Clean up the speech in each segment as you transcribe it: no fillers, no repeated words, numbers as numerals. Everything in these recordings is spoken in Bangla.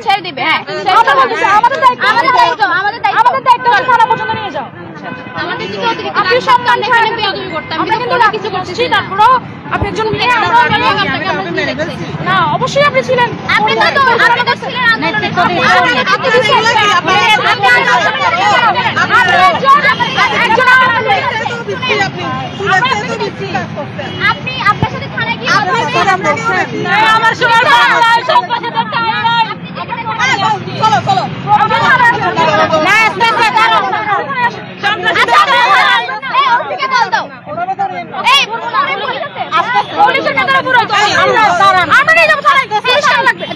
ছেড়ে দিবে। হ্যাঁ আমাদের দায়িত্ব থানা পর্যন্ত নিয়ে যাও। আপনি সন্তান এখানে বেয়াদবি করতেন, কিছু করছি, তারপরও আপনি একজন মেয়ে, না অবশ্যই আপনি ছিলেন, আপনি তো ছিলেন আপনি আপনার সাথে থানায় গিয়ে আমার সোনার বাংলা সম্পদের টাই নাই। চলো চলো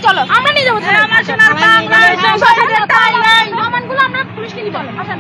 চলো আমরা নিয়ে যাবো। আমার সোনার বাংলা সম্পদের টাই নাই। প্রমাণগুলো আমরা পুলিশকে দিব। আসেন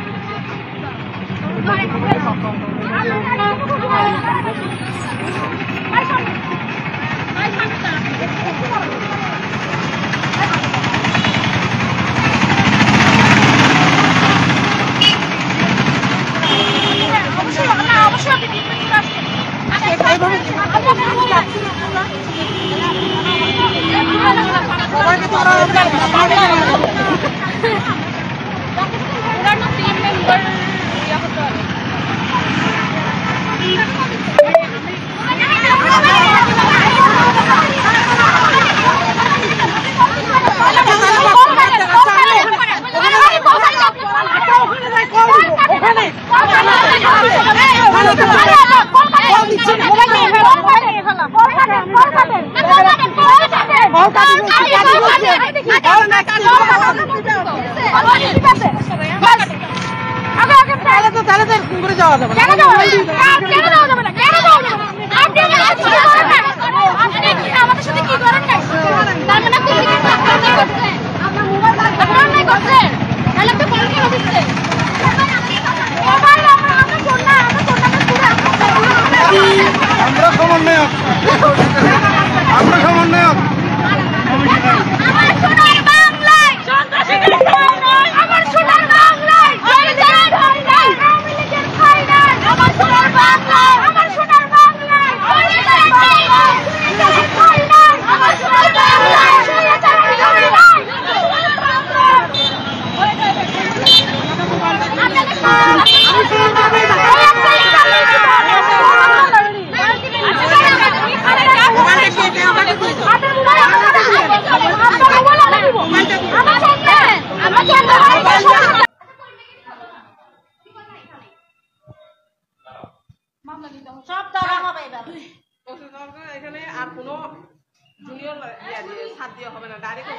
এখানে আর কোনো জুনিয়র ছাড় দেওয়া হবে না, ডাইরেক্ট